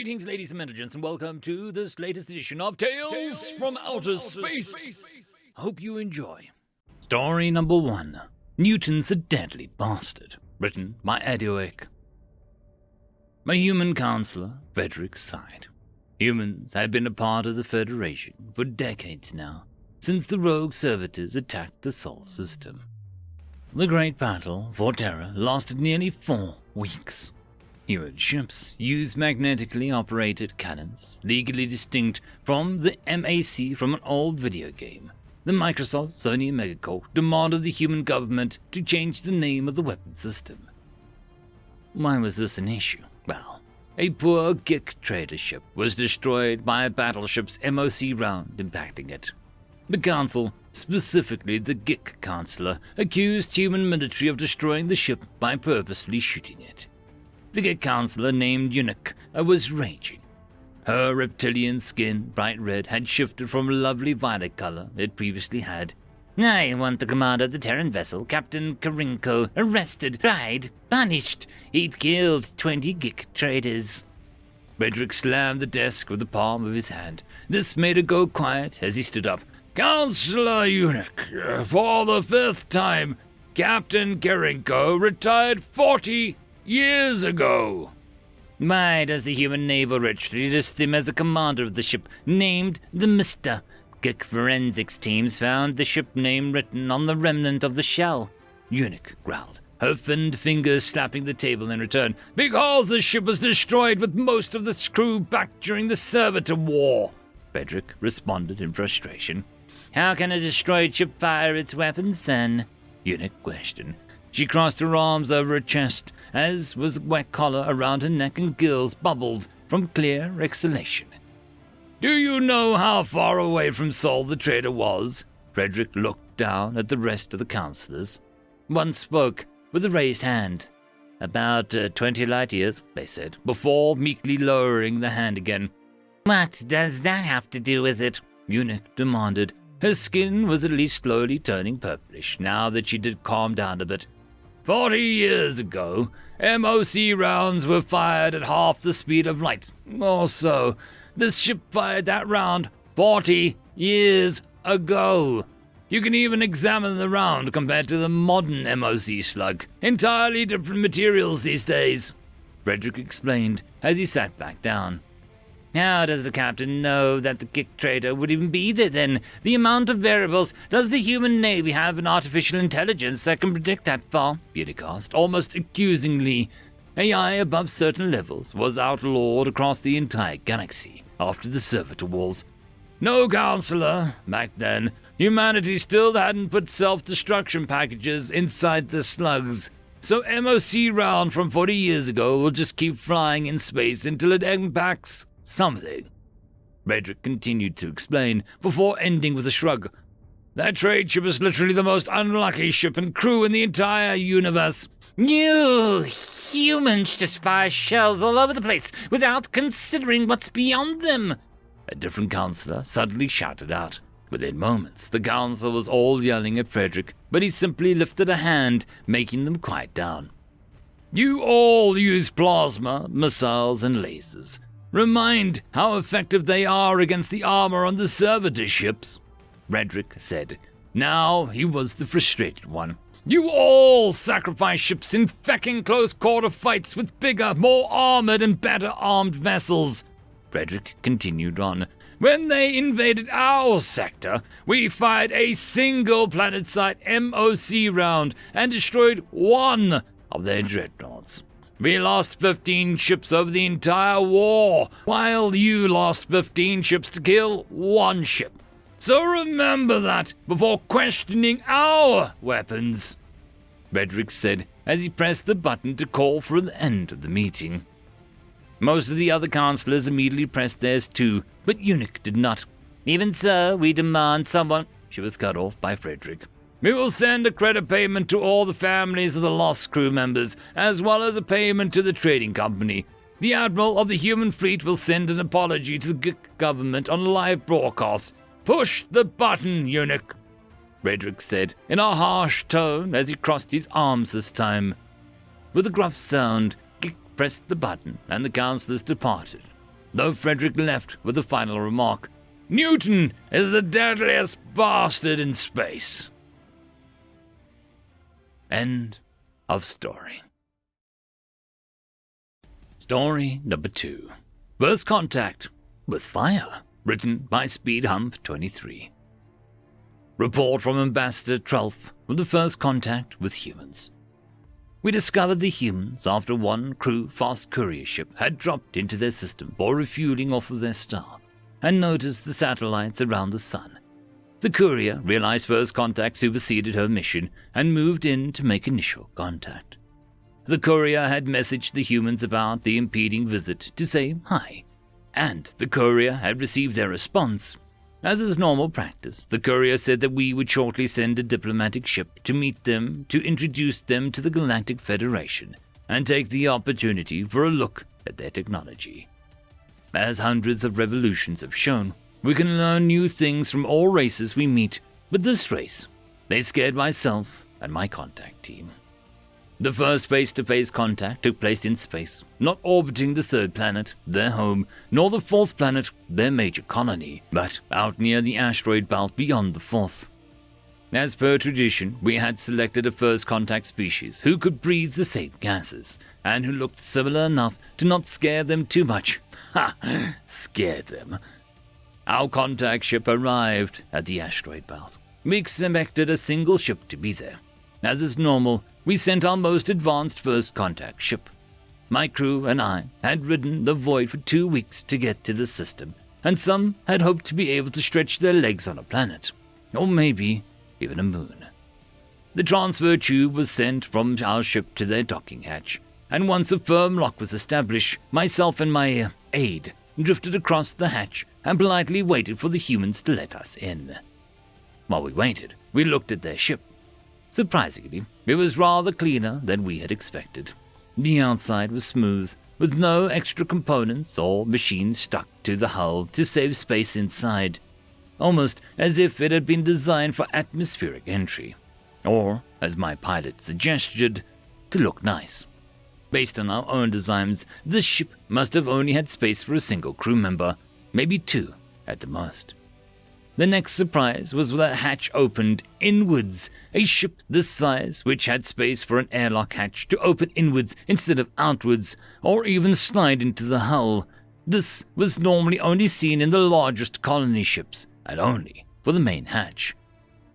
Greetings, ladies and gentlemen, and welcome to this latest edition of Tales from Outer Space. Hope you enjoy. Story number 1. Newton's a Deadly Bastard. Written by Agro. My human counselor, Frederick, sighed. Humans had been a part of the Federation for decades now, since the rogue servitors attacked the Sol system. The Great Battle for Terra lasted nearly 4 weeks. Human ships used magnetically operated cannons, legally distinct from the MAC from an old video game. The Microsoft Sony Megacorp demanded the human government to change the name of the weapon system. Why was this an issue? Well, a poor Gik trader ship was destroyed by a battleship's MOC round impacting it. The Council, specifically the Gik Chancellor, accused human military of destroying the ship by purposely shooting it. The Gik Chancellor, named Eunuch, was raging. Her reptilian skin, bright red, had shifted from a lovely violet color it previously had. I want the commander of the Terran vessel, Captain Karinko, arrested, tried, punished. He'd killed 20 Gik traders. Frederick slammed the desk with the palm of his hand. This made her go quiet as he stood up. Councillor Eunuch, for the 5th time, Captain Karinko retired 40 years ago. Why does the human naval registry list him as the commander of the ship, named the Mr.? Gik forensics teams found the ship name written on the remnant of the shell. Eunuch growled, her finned fingers slapping the table in return. Because the ship was destroyed with most of the crew back during the Servitor War, Frederick responded in frustration. How can a destroyed ship fire its weapons then? Eunuch questioned. She crossed her arms over her chest, as was the wet collar around her neck and gills bubbled from clear exhalation. Do you know how far away from Sol the trader was? Frederick looked down at the rest of the councillors. One spoke with a raised hand. About 20 light years, they said, before meekly lowering the hand again. What does that have to do with it? Eunuch demanded. Her skin was at least slowly turning purplish now that she did calm down a bit. 40 years ago, MOC rounds were fired at half the speed of light, or so. This ship fired that round 40 years ago. You can even examine the round compared to the modern MOC slug. Entirely different materials these days, Frederick explained as he sat back down. How does the captain know that the Gik trader would even be there then? The amount of variables. Does the human navy have an artificial intelligence that can predict that far? Eunuch asked, almost accusingly. AI above certain levels was outlawed across the entire galaxy after the Servitor Wars. No, Counselor. Back then, humanity still hadn't put self-destruction packages inside the slugs. So MOC round from 40 years ago will just keep flying in space until it impacts something. Frederick continued to explain, before ending with a shrug. That trade ship is literally the most unlucky ship and crew in the entire universe. You humans just fire shells all over the place without considering what's beyond them, a different councillor suddenly shouted out. Within moments, the council was all yelling at Frederick, but he simply lifted a hand, making them quiet down. You all use plasma, missiles, and lasers. Remind how effective they are against the armor on the servitor ships, Frederick said. Now he was the frustrated one. You all sacrifice ships in fecking close-quarter fights with bigger, more armored and better armed vessels, Frederick continued on. When they invaded our sector, we fired a single planet-side MOC round and destroyed one of their dreadnoughts. We lost 15 ships over the entire war, while you lost 15 ships to kill one ship. So remember that before questioning our weapons, Frederick said as he pressed the button to call for the end of the meeting. Most of the other councillors immediately pressed theirs too, but Eunuch did not. Even so, we demand someone. She was cut off by Frederick. We will send a credit payment to all the families of the lost crew members, as well as a payment to the trading company. The Admiral of the human fleet will send an apology to the Gik government on live broadcast. Push the button, Eunuch, Frederick said in a harsh tone as he crossed his arms this time. With a gruff sound, Gik pressed the button and the councillors departed. though Frederick left with the final remark, "Newton is the deadliest bastard in space." End of story. Story number 2. First Contact with Fire, written by SpeedHump23. Report from Ambassador Trelf from the first contact with humans. We discovered the humans after one crew fast courier ship had dropped into their system for refueling off of their star, and noticed the satellites around the sun. The courier realized first contact superseded her mission and moved in to make initial contact. The courier had messaged the humans about the impeding visit to say hi, and the courier had received their response. As is normal practice, the courier said that we would shortly send a diplomatic ship to meet them to introduce them to the Galactic Federation and take the opportunity for a look at their technology. As hundreds of revolutions have shown, we can learn new things from all races we meet, but this race, they scared myself and my contact team. The first face-to-face contact took place in space, not orbiting the third planet, their home, nor the fourth planet, their major colony, but out near the asteroid belt beyond the fourth. As per tradition, we had selected a first contact species who could breathe the same gases, and who looked similar enough to not scare them too much. Ha! Scared them. Our contact ship arrived at the asteroid belt. We expected a single ship to be there. As is normal, we sent our most advanced first contact ship. My crew and I had ridden the void for 2 weeks to get to the system, and some had hoped to be able to stretch their legs on a planet, or maybe even a moon. The transfer tube was sent from our ship to their docking hatch, and once a firm lock was established, myself and my aide drifted across the hatch and politely waited for the humans to let us in. While we waited, we looked at their ship. Surprisingly, it was rather cleaner than we had expected. The outside was smooth, with no extra components or machines stuck to the hull to save space inside, almost as if it had been designed for atmospheric entry, or, as my pilot suggested, to look nice. Based on our own designs, this ship must have only had space for a single crew member, maybe 2 at the most. The next surprise was when the hatch opened inwards, a ship this size which had space for an airlock hatch to open inwards instead of outwards, or even slide into the hull. This was normally only seen in the largest colony ships, and only for the main hatch.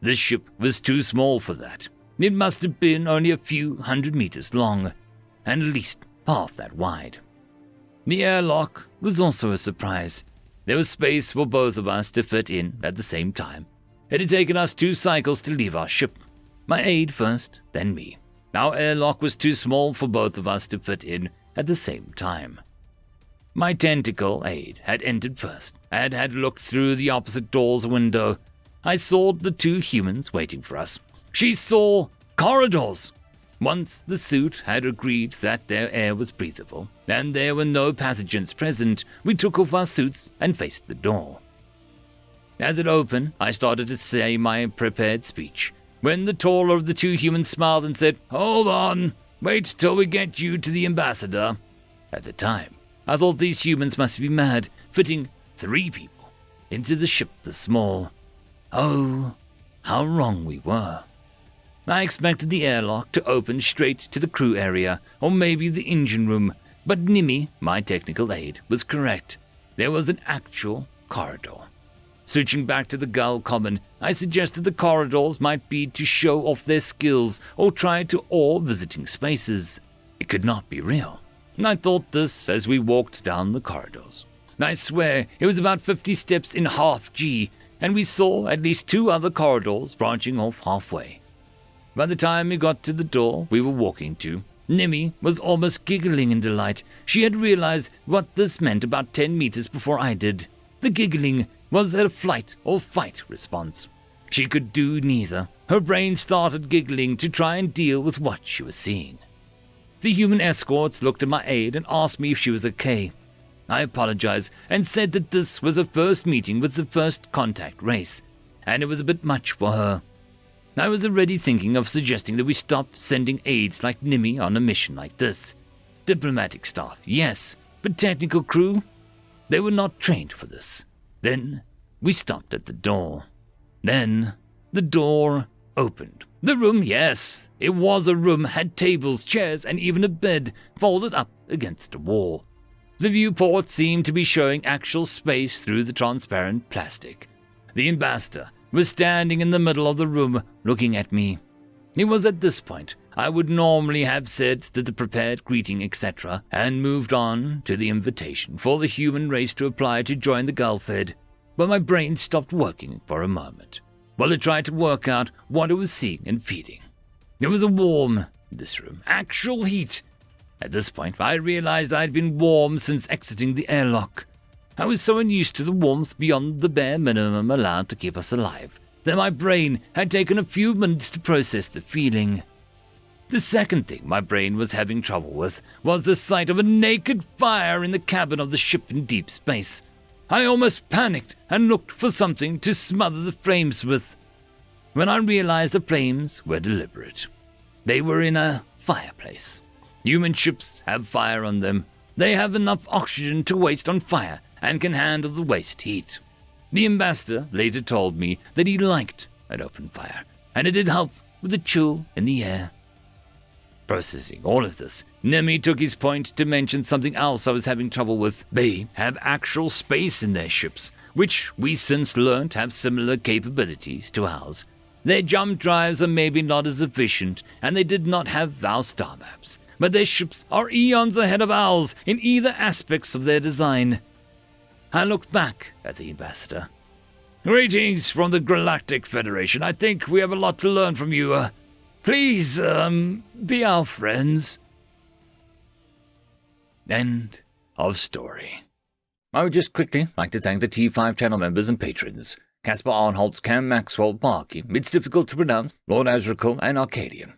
This ship was too small for that. It must have been only a few 100 meters long, and at least half that wide. The airlock was also a surprise. There was space for both of us to fit in at the same time. It had taken us 2 cycles to leave our ship. My aide first, then me. Our airlock was too small for both of us to fit in at the same time. My tentacle aide had entered first and had looked through the opposite door's window. I saw the 2 humans waiting for us. She saw corridors. Once the suit had agreed that their air was breathable and there were no pathogens present, we took off our suits and faced the door. As it opened, I started to say my prepared speech, when the taller of the 2 humans smiled and said, "Hold on, wait till we get you to the ambassador." At the time, I thought these humans must be mad, fitting 3 people into the ship this small. Oh, how wrong we were. I expected the airlock to open straight to the crew area, or maybe the engine room, but Nimi, my technical aide, was correct. There was an actual corridor. Switching back to the Gull Common, I suggested the corridors might be to show off their skills or try to awe visiting spaces. It could not be real. I thought this as we walked down the corridors. I swear, it was about 50 steps in half G, and we saw at least 2 other corridors branching off halfway. By the time we got to the door we were walking to, Nimi was almost giggling in delight. She had realized what this meant about 10 meters before I did. The giggling was a flight or fight response. She could do neither. Her brain started giggling to try and deal with what she was seeing. The human escorts looked at my aide and asked me if she was okay. I apologized and said that this was a first meeting with the first contact race, and it was a bit much for her. I was already thinking of suggesting that we stop sending aides like Nimi on a mission like this. Diplomatic staff, yes, but technical crew? They were not trained for this. Then we stopped at the door. Then the door opened. The room, yes, it was a room, had tables, chairs, and even a bed folded up against a wall. The viewport seemed to be showing actual space through the transparent plastic. The ambassador was standing in the middle of the room looking at me. It was at this point I would normally have said that the prepared greeting, etc., and moved on to the invitation for the human race to apply to join the Gulfhead, but my brain stopped working for a moment while it tried to work out what it was seeing and feeding. It was warm in this room, actual heat. At this point, I realized I had been warm since exiting the airlock. I was so unused to the warmth beyond the bare minimum allowed to keep us alive that my brain had taken a few minutes to process the feeling. The second thing my brain was having trouble with was the sight of a naked fire in the cabin of the ship in deep space. I almost panicked and looked for something to smother the flames with, when I realized the flames were deliberate. They were in a fireplace. Human ships have fire on them. They have enough oxygen to waste on fire and can handle the waste heat. The ambassador later told me that he liked an open fire, and it did help with the chill in the air. Processing all of this, Nemi took his point to mention something else I was having trouble with. They have actual space in their ships, which we since learned have similar capabilities to ours. Their jump drives are maybe not as efficient, and they did not have our star maps, but their ships are eons ahead of ours in either aspects of their design. I looked back at the ambassador. Greetings from the Galactic Federation. I think we have a lot to learn from you. Please, be our friends. End of story. I would just quickly like to thank the T5 channel members and patrons. Caspar Arnholtz, Cam Maxwell, Barkey, it's difficult to pronounce, Lord Azrakul, and Arcadian.